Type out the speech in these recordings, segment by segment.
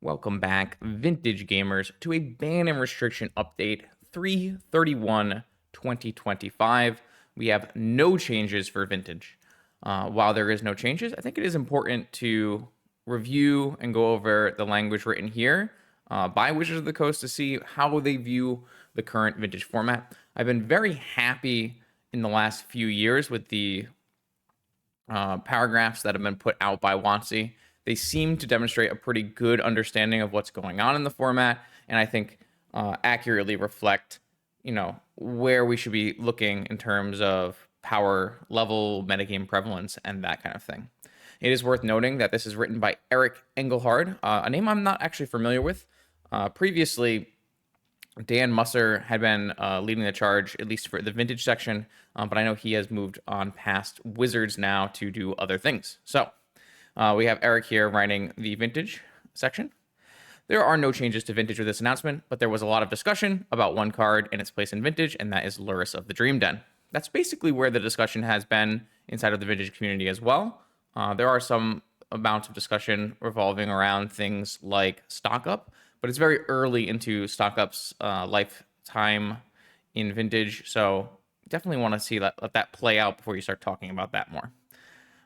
Welcome back, vintage gamers, to a ban and restriction update 3/31/2025. We have no changes for vintage. While there is no changes, I think it is important to review and go over the language written here by Wizards of the Coast to see how they view the current vintage format. I've been very happy in the last few years with the paragraphs that have been put out by WotC. They seem to demonstrate a pretty good understanding of what's going on in the format, and I think accurately reflect, where we should be looking in terms of power level, metagame prevalence, and that kind of thing. It is worth noting that this is written by Eric Engelhard, a name I'm not actually familiar with. Previously, Dan Musser had been leading the charge, at least for the vintage section, but I know he has moved on past Wizards now to do other things. So we have Eric here writing the vintage section. There are no changes to vintage with this announcement, but there was a lot of discussion about one card and its place in vintage, and that is Lurrus of the Dream Den. That's basically where the discussion has been inside of the vintage community as well. There are some amounts of discussion revolving around things like stock up, but it's very early into stock up's lifetime in vintage, so definitely want to see let that play out before you start talking about that more.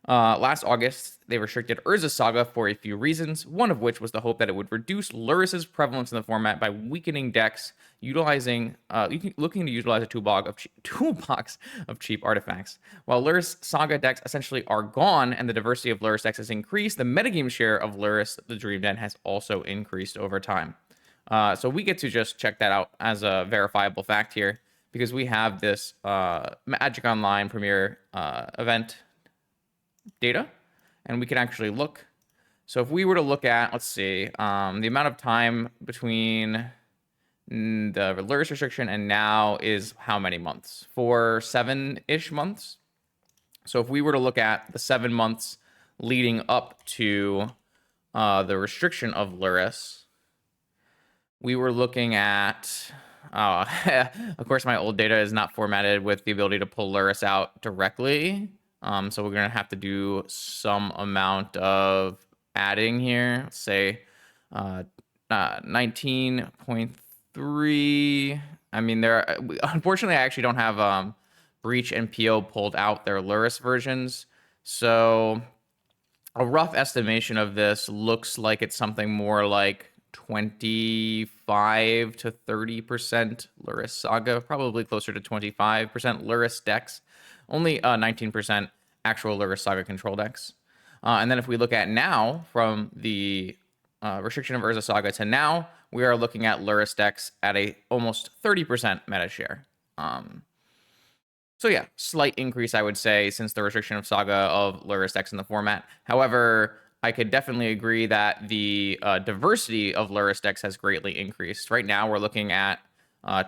Last August, they restricted Urza Saga for a few reasons, one of which was the hope that it would reduce Lurrus's prevalence in the format by weakening decks, looking to utilize a toolbox of cheap artifacts. While Lurrus Saga decks essentially are gone and the diversity of Lurrus decks has increased, the metagame share of Lurrus the Dream Den has also increased over time. So we get to just check that out as a verifiable fact here, because we have this Magic Online Premier event data, and we can actually look. So if we were to look at, let's see, the amount of time between the Lurrus restriction and now is how many months? For 7-ish months. So if we were to look at the 7 months leading up to the restriction of Lurrus, we were looking at, of course, my old data is not formatted with the ability to pull Lurrus out directly. So we're going to have to do some amount of adding here. Let's say 19.3. I mean, unfortunately, I actually don't have Breach and PO pulled out their Lurrus versions. So a rough estimation of this looks like it's something more like 25 to 30% Lurrus Saga, probably closer to 25% Lurrus decks. Only 19% actual Lurrus Saga control decks. And then if we look at now, from the restriction of Urza Saga to now, we are looking at Lurrus decks at a almost 30% meta share. So yeah, slight increase, I would say, since the restriction of Saga of Lurrus decks in the format. However, I could definitely agree that the diversity of Lurrus decks has greatly increased. Right now, we're looking at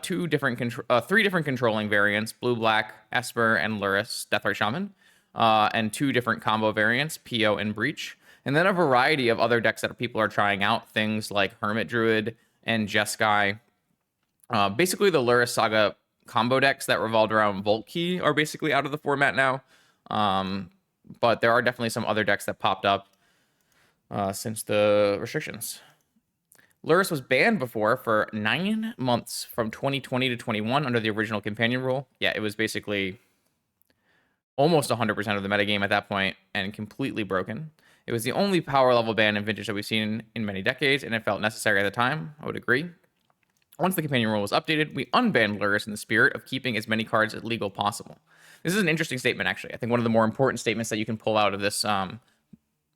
three different controlling variants: Blue, Black, Esper, and Lurrus Deathrite Shaman, and 2 different combo variants, PO and Breach, and then a variety of other decks that people are trying out, things like Hermit Druid and Jeskai. Basically, the Lurrus Saga combo decks that revolved around Vault Key are basically out of the format now, but there are definitely some other decks that popped up since the restrictions. Lurrus was banned before for 9 months from 2020 to 21 under the original companion rule. Yeah, it was basically almost 100% of the metagame at that point and completely broken. It was the only power level ban in vintage that we've seen in many decades, and it felt necessary at the time. I would agree. Once the companion rule was updated, we unbanned Lurrus in the spirit of keeping as many cards as legal possible. This is an interesting statement, actually. I think one of the more important statements that you can pull out of this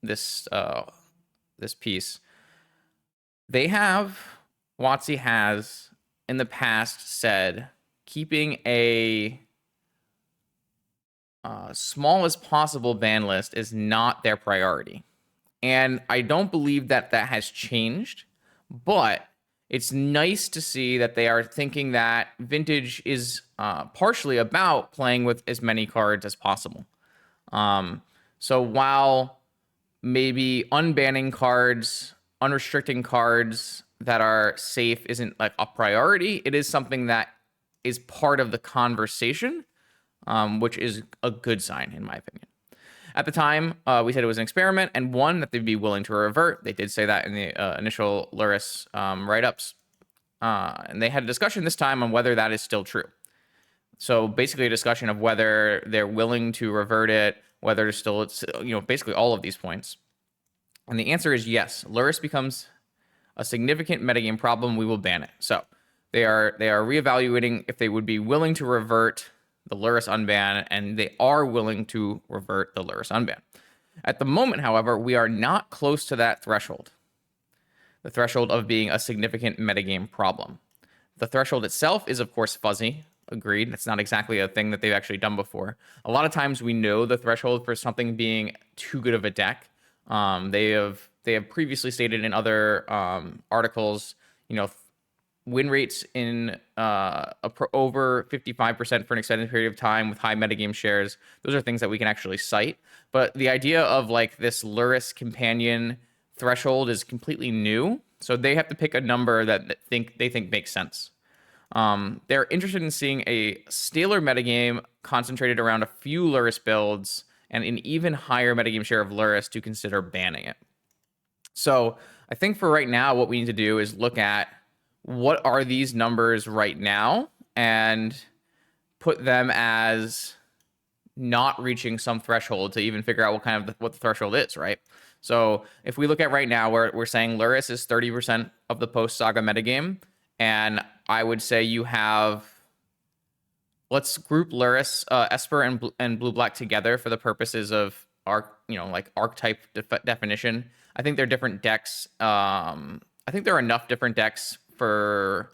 this piece. WotC has in the past said keeping a smallest possible ban list is not their priority. And I don't believe that has changed, but it's nice to see that they are thinking that vintage is partially about playing with as many cards as possible. So while maybe unbanning cards, unrestricting cards that are safe isn't like a priority, it is something that is part of the conversation, which is a good sign in my opinion. At the time, we said it was an experiment, and one, that they'd be willing to revert. They did say that in the initial Lurrus write-ups. And they had a discussion this time on whether that is still true. So basically a discussion of whether they're willing to revert it, whether it's still, basically all of these points. And the answer is yes. Lurrus becomes a significant metagame problem, we will ban it. So they are reevaluating if they would be willing to revert the Lurrus unban, and they are willing to revert the Lurrus unban. At the moment, however, we are not close to that threshold. The threshold of being a significant metagame problem. The threshold itself is, of course, fuzzy. Agreed. That's not exactly a thing that they've actually done before. A lot of times we know the threshold for something being too good of a deck. They have previously stated in other articles, win rates in over 55% for an extended period of time with high metagame shares. Those are things that we can actually cite. But the idea of like this Lurrus companion threshold is completely new. So they have to pick a number that they think makes sense. They're interested in seeing a staler metagame concentrated around a few Lurrus builds and an even higher metagame share of Lurrus to consider banning it. So I think for right now, what we need to do is look at what are these numbers right now and put them as not reaching some threshold to even figure out what the threshold is, right? So if we look at right now, we're saying Lurrus is 30% of the post-Saga metagame, and I would say you have, let's group Lurrus, Esper, and Blue-Black together for the purposes of archetype definition. I think they're different decks. I think there are enough different decks for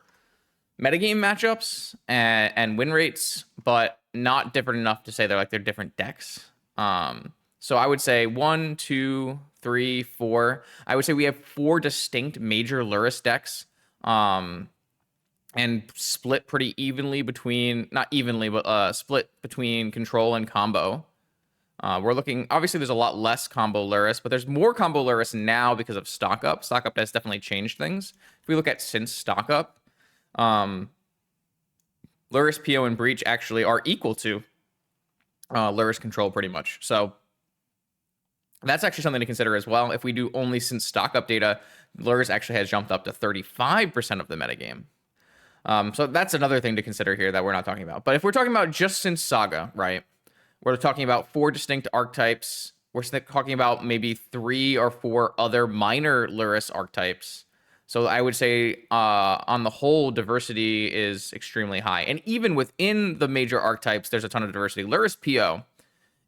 metagame matchups and win rates, but not different enough to say they're different decks. So I would say 1, 2, 3, 4. I would say we have 4 distinct major Lurrus decks, and split pretty evenly between, not evenly, but split between control and combo. We're looking, obviously there's a lot less combo Lurrus, but there's more combo Lurrus now because of stock up. Stock up has definitely changed things. If we look at since stock up, Lurrus, PO, and Breach actually are equal to Lurrus control pretty much. So that's actually something to consider as well. If we do only since stock up data, Lurrus actually has jumped up to 35% of the metagame. So that's another thing to consider here that we're not talking about. But if we're talking about just since Saga, right, we're talking about 4 distinct archetypes. We're talking about maybe 3 or 4 other minor Lurrus archetypes. So I would say on the whole, diversity is extremely high. And even within the major archetypes, there's a ton of diversity. Lurrus PO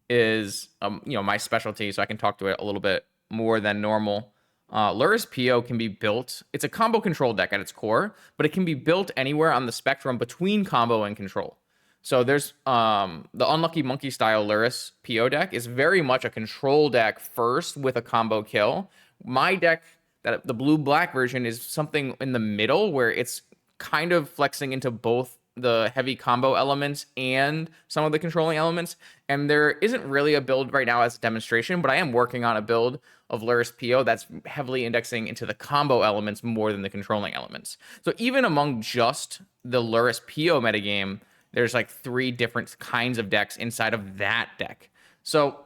is my specialty, so I can talk to it a little bit more than normal. Lurrus PO can be built. It's a combo control deck at its core, but it can be built anywhere on the spectrum between combo and control. So there's the Unlucky Monkey style Lurrus PO deck is very much a control deck first with a combo kill. My deck, that the blue-black version, is something in the middle where it's kind of flexing into both the heavy combo elements and some of the controlling elements. And there isn't really a build right now as a demonstration, but I am working on a build of Lurrus PO that's heavily indexing into the combo elements more than the controlling elements. So even among just the Lurrus PO metagame, there's 3 different kinds of decks inside of that deck. So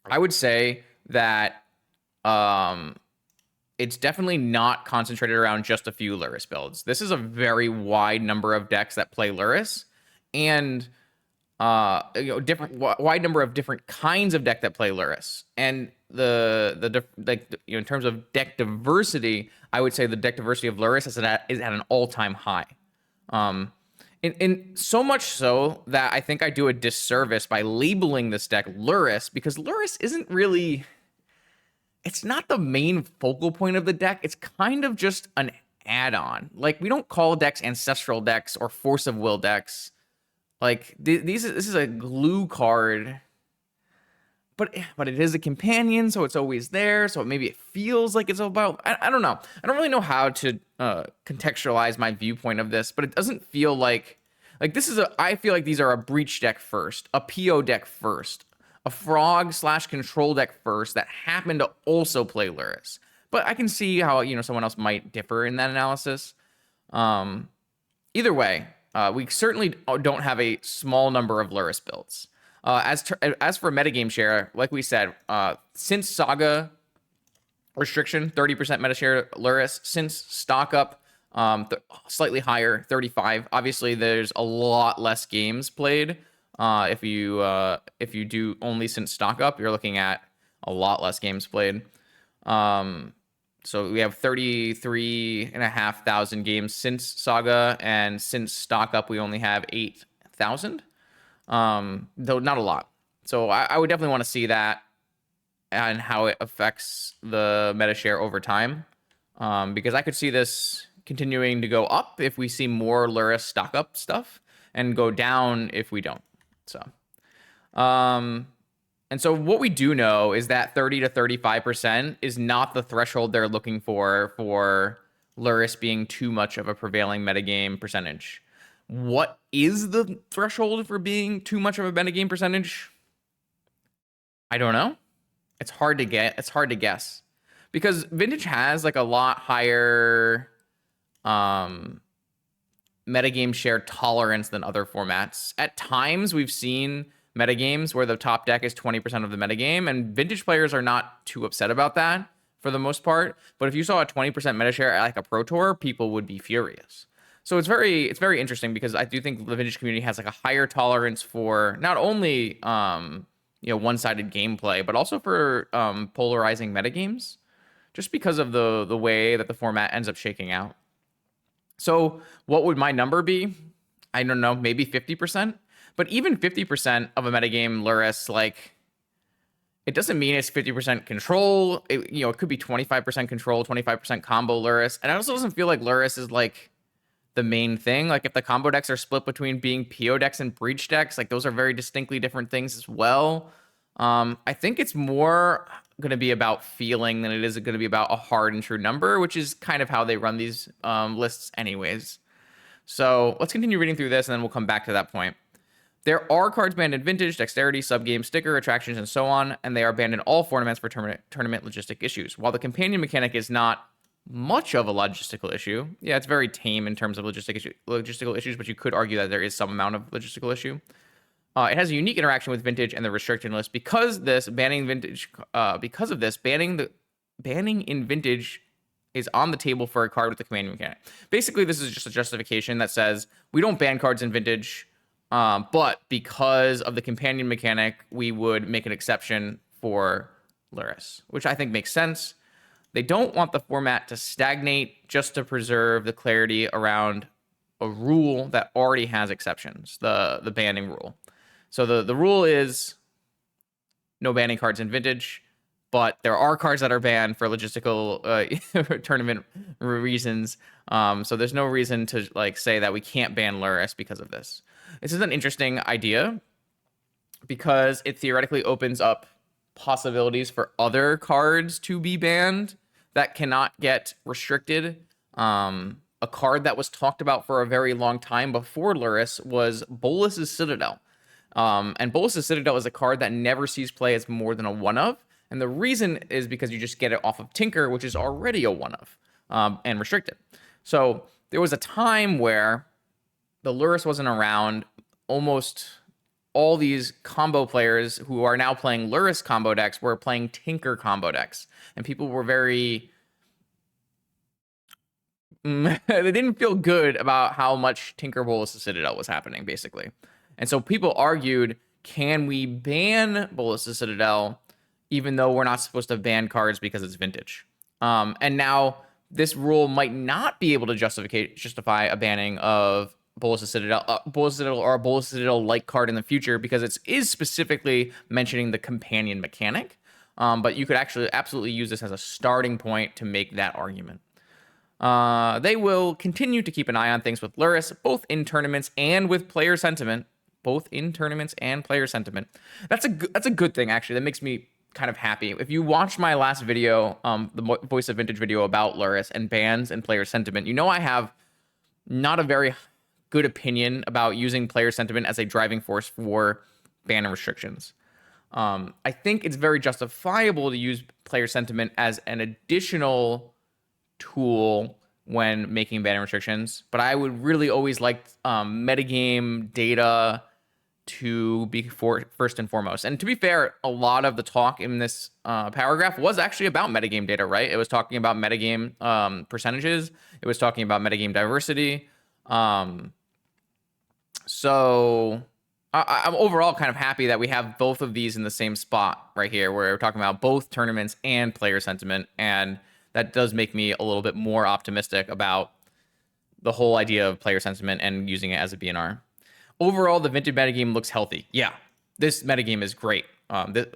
I would say that it's definitely not concentrated around just a few Lurrus builds. This is a very wide number of decks that play Lurrus, and wide number of different kinds of deck that play Lurrus. And in terms of deck diversity, I would say the deck diversity of Lurrus is at an all-time high. And so much so that I think I do a disservice by labeling this deck Lurrus, because Lurrus isn't really, it's not the main focal point of the deck. It's kind of just an add-on. We don't call decks ancestral decks or force of will decks. This is a glue card, but it is a companion, so it's always there. So maybe it feels like it's about, I don't know. I don't really know how to contextualize my viewpoint of this, but it doesn't feel like this is I feel like these are a Breach deck first, a PO deck first, a Frog / control deck first that happen to also play Lurrus. But I can see how, someone else might differ in that analysis. Either way, we certainly don't have a small number of Lurrus builds. As for metagame share, like we said, since Saga restriction, 30% meta share Lurrus. Since stock up, slightly higher, 35. Obviously, there's a lot less games played. If you do only since stock up, you're looking at a lot less games played. So we have 33,500 games since Saga, and since stock up, we only have 8,000. Though not a lot. So I would definitely want to see that and how it affects the meta share over time. Because I could see this continuing to go up if we see more Lurrus stock up stuff, and go down if we don't. So, and so what we do know is that 30 to 35% is not the threshold they're looking for Lurrus being too much of a prevailing metagame percentage. What is the threshold for being too much of a metagame percentage? I don't know. It's hard to get. It's hard to guess, because Vintage has like a lot higher metagame share tolerance than other formats. At times, we've seen metagames where the top deck is 20% of the metagame, and Vintage players are not too upset about that for the most part. But if you saw a 20% meta share at like a Pro Tour, people would be furious. So it's very interesting, because I do think the Vintage community has like a higher tolerance for not only one-sided gameplay, but also for polarizing metagames, just because of the way that the format ends up shaking out. So what would my number be? I don't know, maybe 50%. But even 50% of a metagame Lurrus, like, it doesn't mean it's 50% control. It could be 25% control, 25% combo Lurrus. And it also doesn't feel like Lurrus is like the main thing. Like, if the combo decks are split between being PO decks and breach decks, like, those are very distinctly different things as well. I think it's more going to be about feeling than it is going to be about a hard and true number, which is kind of how they run these lists anyways. So let's continue reading through this, and then we'll come back to that point. There are cards banned in Vintage, Dexterity, Subgame, Sticker, Attractions, and so on, and they are banned in all tournaments for tournament logistic issues. While the companion mechanic is not much of a logistical issue, yeah, it's very tame in terms of logistical issues, but you could argue that there is some amount of logistical issue. It has a unique interaction with Vintage and the restricted list. Because of this, banning in Vintage is on the table for a card with the companion mechanic. Basically, this is just a justification that says we don't ban cards in Vintage, but because of the companion mechanic, we would make an exception for Lurrus, which I think makes sense. They don't want the format to stagnate just to preserve the clarity around a rule that already has exceptions, the banning rule. So the rule is no banning cards in Vintage, but there are cards that are banned for logistical tournament reasons. So there's no reason to like say that we can't ban Lurrus because of this. This is an interesting idea because it theoretically opens up possibilities for other cards to be banned that cannot get restricted. A card that was talked about for a very long time before Lurrus was Bolus's Citadel. And Bolus's Citadel is a card that never sees play as more than a one of. And the reason is because you just get it off of Tinker, which is already a one of, and restricted. So there was a time where the Lurrus wasn't around. Almost all these combo players who are now playing Lurrus combo decks were playing Tinker combo decks. And people were very... they didn't feel good about how much Tinker Bolus's Citadel was happening, basically. And so people argued, can we ban Bolus's Citadel even though we're not supposed to ban cards because it's Vintage? And now this rule might not be able to justify a banning of Bolus's Citadel, or a Bolus's Citadel-like card in the future, because it is specifically mentioning the companion mechanic. But you could actually absolutely use this as a starting point to make that argument. They will continue to keep an eye on things with Lurrus, both in tournaments and with player sentiment. That's a good thing, actually. That makes me kind of happy. If you watched my last video, the Voice of Vintage video about Lurrus and bans and player sentiment, you know I have not a very good opinion about using player sentiment as a driving force for ban and restrictions. I think it's very justifiable to use player sentiment as an additional tool when making ban and restrictions, but I would really always like metagame data to be first and foremost. And to be fair, a lot of the talk in this paragraph was actually about metagame data, right? It was talking about metagame percentages. It was talking about metagame diversity. So I'm overall kind of happy that we have both of these in the same spot right here, where we're talking about both tournaments and player sentiment. And that does make me a little bit more optimistic about the whole idea of player sentiment and using it as a BNR. Overall, the vintage metagame looks healthy. Yeah, this metagame is great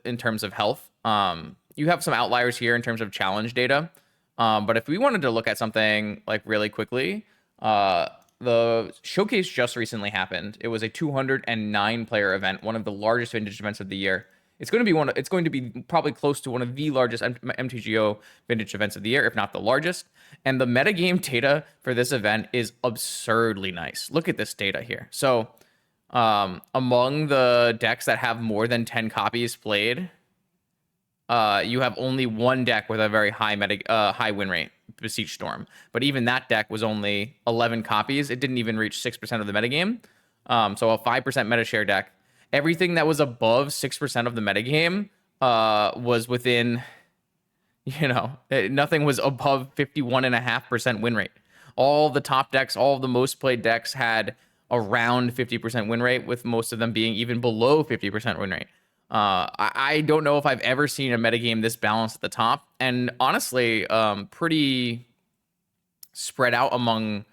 in terms of health. You have some outliers here in terms of challenge data. But if we wanted to look at something like really quickly, the showcase just recently happened. It was a 209 player event, one of the largest vintage events of the year. It's going to be probably close to one of the largest MTGO vintage events of the year, if not the largest. And the metagame data for this event is absurdly nice. Look at this data here. So among the decks that have more than 10 copies played, you have only one deck with a very high win rate, Beseech Storm. But even that deck was only 11 copies. It didn't even reach 6% of the metagame. So a 5% meta share deck. Everything that was above 6% of the metagame was within, nothing was above 51.5% win rate. All the top decks, all of the most played decks had around 50% win rate, with most of them being even below 50% win rate. I don't know if I've ever seen a metagame this balanced at the top, and honestly, pretty spread out among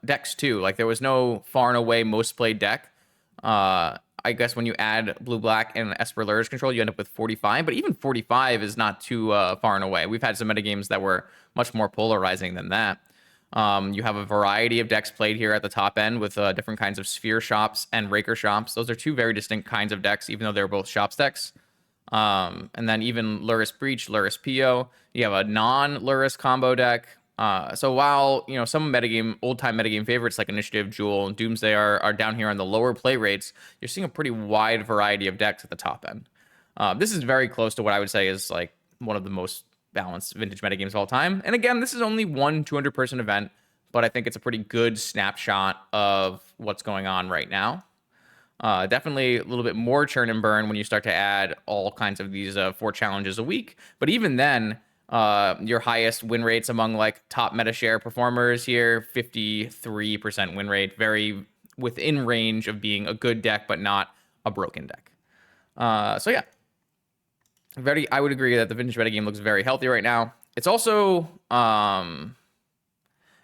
decks too. Like, there was no far and away most played deck. I guess when you add blue black and Esper Lurrus control, you end up with 45, but even 45 is not too far and away. We've had some metagames that were much more polarizing than that. You have a variety of decks played here at the top end with different kinds of Sphere Shops and Raker Shops. Those are two very distinct kinds of decks, even though they're both Shops decks. And then even Lurrus Breach, Lurrus PO. You have a non-Lurrus combo deck. So while, some old-time metagame favorites like Initiative, Jewel, and Doomsday are down here on the lower play rates, you're seeing a pretty wide variety of decks at the top end. This is very close to what I would say is like one of the most balanced vintage metagames of all time. And again, this is only one 200-person event, but I think it's a pretty good snapshot of what's going on right now. Definitely a little bit more churn and burn when you start to add all kinds of these 4 challenges a week. But even then, your highest win rates among like top meta share performers here, 53% win rate, very within range of being a good deck, but not a broken deck. So yeah, I would agree that the vintage metagame looks very healthy right now. It's also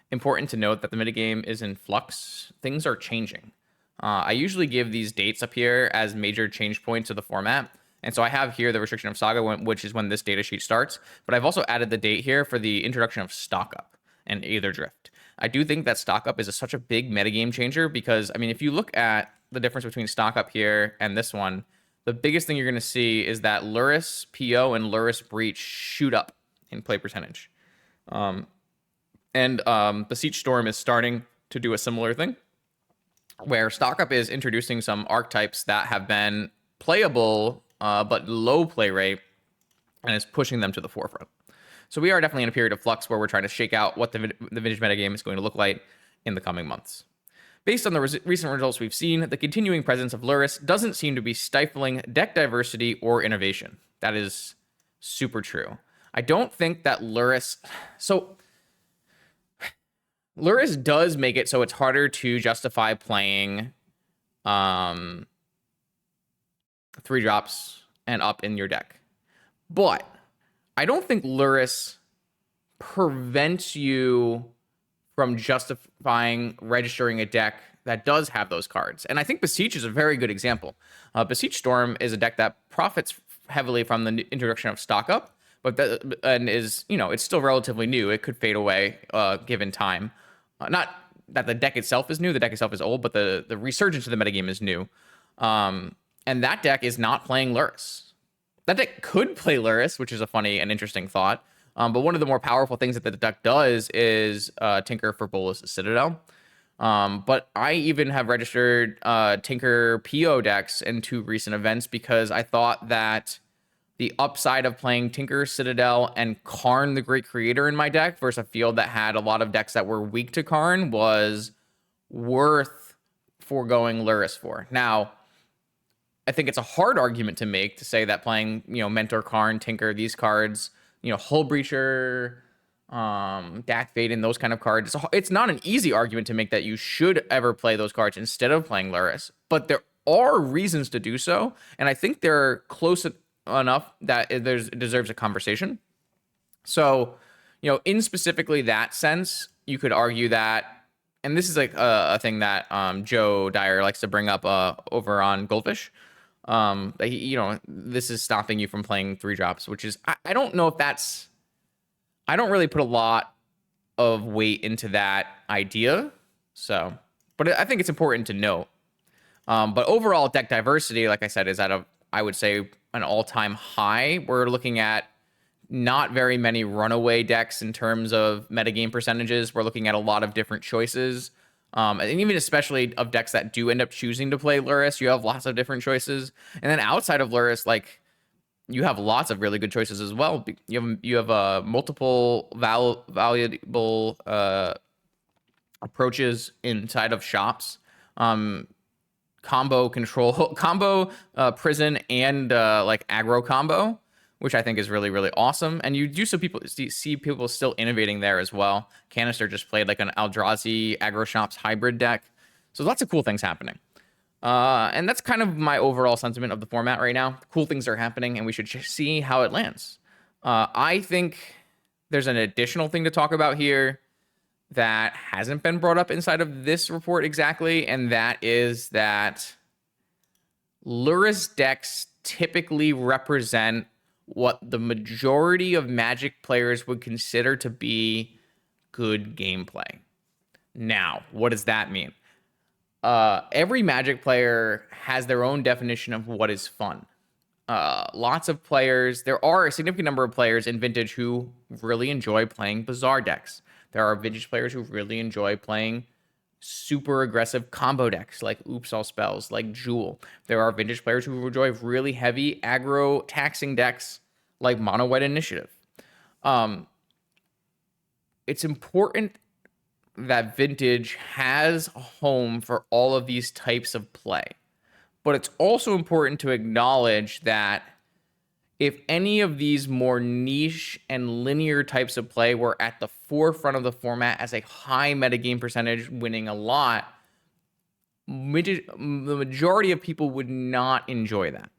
important to note that the metagame is in flux. Things are changing. I usually give these dates up here as major change points of the format. And so I have here the restriction of Saga, which is when this data sheet starts. But I've also added the date here for the introduction of Stock Up and Aether Drift. I do think that Stock Up is such a big metagame changer because, if you look at the difference between Stock Up here and this one, the biggest thing you're going to see is that Lurrus PO and Lurrus Breach shoot up in play percentage. Beseech Storm is starting to do a similar thing, where Stock Up is introducing some archetypes that have been playable but low play rate, and is pushing them to the forefront. So we are definitely in a period of flux where we're trying to shake out what the vintage metagame is going to look like in the coming months. Based on the recent results we've seen, the continuing presence of Lurrus doesn't seem to be stifling deck diversity or innovation. That is super true. I don't think that Lurrus... So, Lurrus does make it so it's harder to justify playing 3 drops and up in your deck. But I don't think Lurrus prevents you from justifying registering a deck that does have those cards. And I think Beseech is a very good example. Beseech Storm is a deck that profits heavily from the introduction of Stock Up, but it's still relatively new. It could fade away given time. Not that the deck itself is new, the deck itself is old, but the resurgence of the metagame is new. And that deck is not playing Lurrus. That deck could play Lurrus, which is a funny and interesting thought. But one of the more powerful things that the deck does is Tinker for Bolas Citadel. But I even have registered Tinker PO decks in 2 recent events because I thought that the upside of playing Tinker, Citadel, and Karn the Great Creator in my deck versus a field that had a lot of decks that were weak to Karn was worth foregoing Lurrus for. Now, I think it's a hard argument to make to say that playing, Mentor Karn, Tinker, these cards, Hull Breacher, Dak Vaden, those kind of cards. It's not an easy argument to make that you should ever play those cards instead of playing Lurrus, but there are reasons to do so, and I think they're close enough that it deserves a conversation. So, in specifically that sense, you could argue that, and this is like a thing that Joe Dyer likes to bring up over on Goldfish. That this is stopping you from playing 3-drops, which is I don't know if that's, I don't really put a lot of weight into that idea. So, but I think it's important to note. But overall deck diversity, like I said, is at I would say an all-time high. We're looking at not very many runaway decks in terms of metagame percentages. We're looking at a lot of different choices. And even especially of decks that do end up choosing to play Lurrus, you have lots of different choices. And then outside of Lurrus, like, you have lots of really good choices as well. You have multiple valuable approaches inside of shops. Combo control, combo prison, and like aggro combo, which I think is really, really awesome. And you do see people still innovating there as well. Canister just played like an Eldrazi aggro shops hybrid deck. So lots of cool things happening. And that's kind of my overall sentiment of the format right now. Cool things are happening, and we should see how it lands. I think there's an additional thing to talk about here that hasn't been brought up inside of this report exactly, and that is that Lurrus decks typically represent what the majority of Magic players would consider to be good gameplay. Now, what does that mean? Every Magic player has their own definition of what is fun. Lots of players, there are a significant number of players in Vintage who really enjoy playing Bazaar decks. There are Vintage players who really enjoy playing super aggressive combo decks like Oops All Spells, like Jewel. There are Vintage players who enjoy really heavy aggro taxing decks like Mono White Initiative. It's important that Vintage has a home for all of these types of play. But it's also important to acknowledge that if any of these more niche and linear types of play were at the forefront of the format as a high metagame percentage, winning a lot, the majority of people would not enjoy that.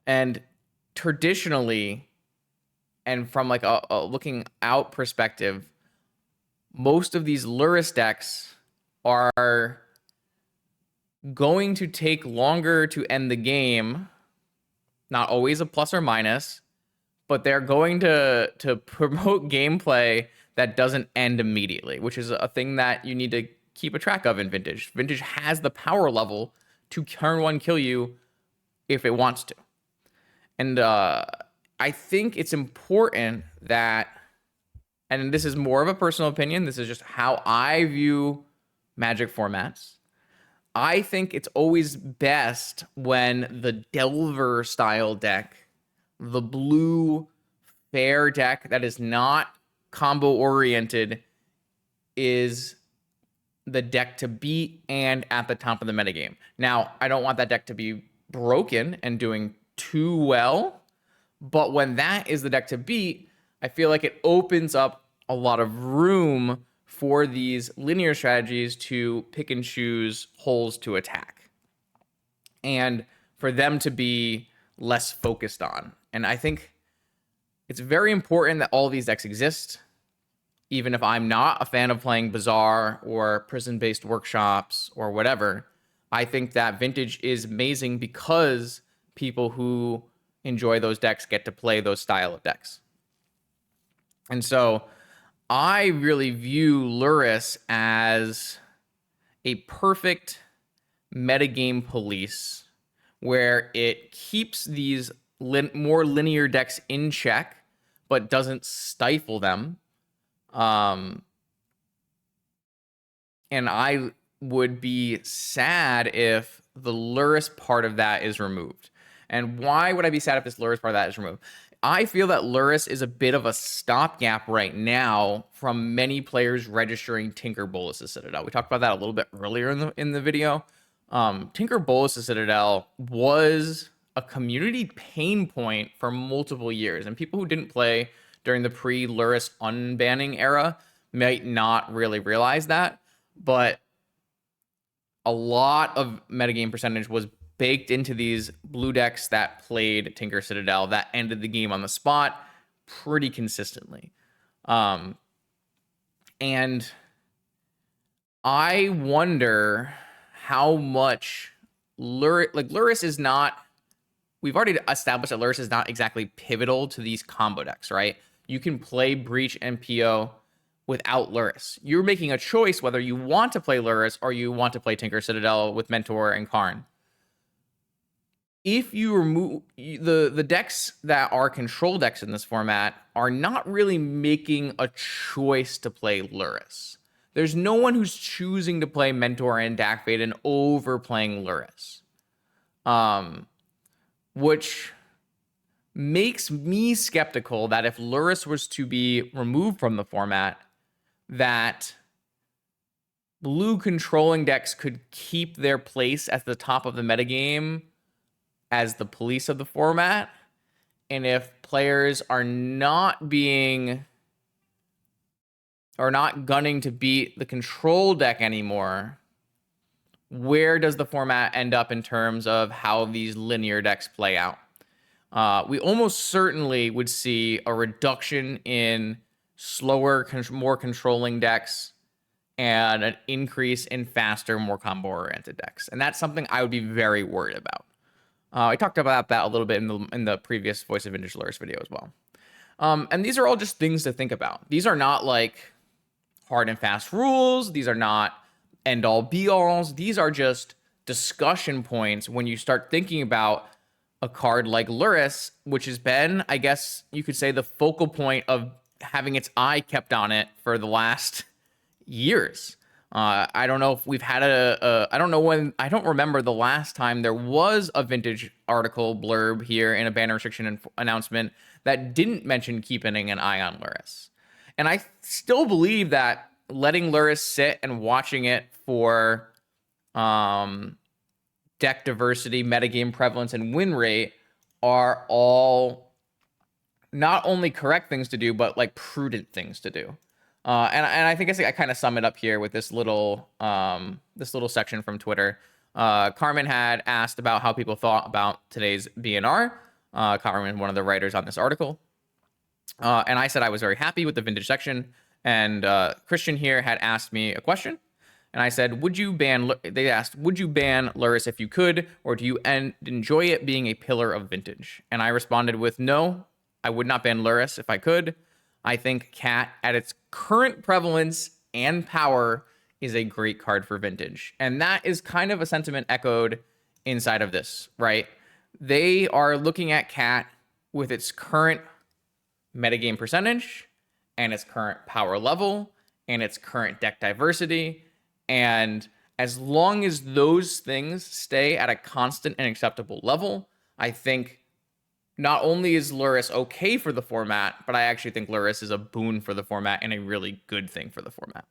And traditionally, and from like a looking out perspective, most of these Lurrus decks are going to take longer to end the game. Not always a plus or minus, but they're going to promote gameplay that doesn't end immediately, which is a thing that you need to keep a track of in Vintage. Vintage has the power level to turn one kill you if it wants to. And I think it's important that, and this is more of a personal opinion, this is just how I view Magic formats. I think it's always best when the Delver style deck, the blue fair deck that is not combo oriented, is the deck to beat and at the top of the metagame. Now, I don't want that deck to be broken and doing too well, but when that is the deck to beat, I feel like it opens up a lot of room for these linear strategies to pick and choose holes to attack and for them to be less focused on. And I think it's very important that all of these decks exist, even if I'm not a fan of playing Bazaar or prison-based workshops or whatever. I think that Vintage is amazing because people who enjoy those decks get to play those style of decks. And so I really view Lurrus as a perfect metagame police where it keeps these more linear decks in check, but doesn't stifle them. And I would be sad if the Lurrus part of that is removed. And why would I be sad if this Lurrus part of that is removed? I feel that Lurrus is a bit of a stopgap right now from many players registering Tinker Bolas' Citadel. We talked about that a little bit earlier in the video, Tinker Bolas' Citadel was a community pain point for multiple years, and people who didn't play during the pre-Lurrus unbanning era might not really realize that, but a lot of metagame percentage was baked into these blue decks that played Tinker Citadel that ended the game on the spot pretty consistently. And I wonder how much Lurrus is not. We've already established that Lurrus is not exactly pivotal to these combo decks, right? You can play Breach and PO without Lurrus. You're making a choice whether you want to play Lurrus or you want to play Tinker Citadel with Mentor and Karn. If you remove the decks that are control decks in this format are not really making a choice to play Lurrus. There's no one who's choosing to play Mentor and Dak Vaden over playing Lurrus. Which makes me skeptical that if Lurrus was to be removed from the format, that blue controlling decks could keep their place at the top of the metagame as the police of the format. And if players are not gunning to beat the control deck anymore, where does the format end up in terms of how these linear decks play out? We almost certainly would see a reduction in slower, more controlling decks and an increase in faster, more combo-oriented decks. And that's something I would be very worried about. I talked about that a little bit in the previous Voice of Vintage Lurrus video as well. And these are all just things to think about. These are not like hard and fast rules. These are not end-all be-alls. These are just discussion points when you start thinking about a card like Lurrus, which has been, I guess you could say, the focal point of having its eye kept on it for the last years. I don't know if we've had I don't remember the last time there was a vintage article blurb here in a banner restriction announcement that didn't mention keeping an eye on Lurrus. And I still believe that letting Lurrus sit and watching it for deck diversity, metagame prevalence, and win rate are all not only correct things to do, but like prudent things to do. And I think I kind of sum it up here with this little section from Twitter. Carmen had asked about how people thought about today's BNR. Carmen, one of the writers on this article. And I said I was very happy with the vintage section. And Christian here had asked me a question. And I said, they asked, would you ban Lurrus if you could, or do you enjoy it being a pillar of vintage? And I responded with, no, I would not ban Lurrus if I could. I think Cat, at its current prevalence and power, is a great card for vintage. And that is kind of a sentiment echoed inside of this, right? They are looking at Cat with its current metagame percentage and its current power level and its current deck diversity. And as long as those things stay at a constant and acceptable level, I think not only is Lurrus okay for the format, but I actually think Lurrus is a boon for the format and a really good thing for the format.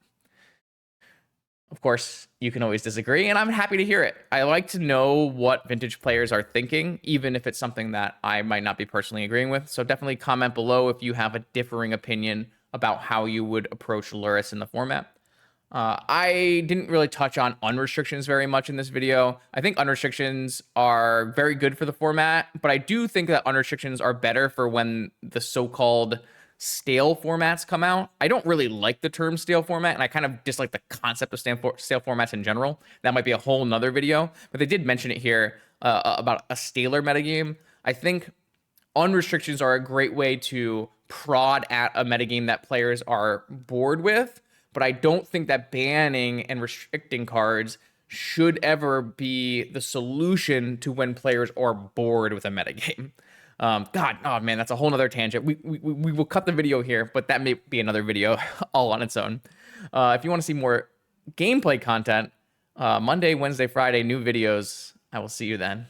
Of course, you can always disagree, and I'm happy to hear it. I like to know what vintage players are thinking, even if it's something that I might not be personally agreeing with. So definitely comment below if you have a differing opinion about how you would approach Lurrus in the format. I didn't really touch on unrestrictions very much in this video. I think unrestrictions are very good for the format, but I do think that unrestrictions are better for when the so-called stale formats come out. I don't really like the term stale format, and I kind of dislike the concept of stale formats in general. That might be a whole nother video, but they did mention it here about a staler metagame. I think unrestrictions are a great way to prod at a metagame that players are bored with, but I don't think that banning and restricting cards should ever be the solution to when players are bored with a metagame. Oh man, that's a whole nother tangent. We will cut the video here, but that may be another video all on its own. If you want to see more gameplay content, Monday, Wednesday, Friday, new videos. I will see you then.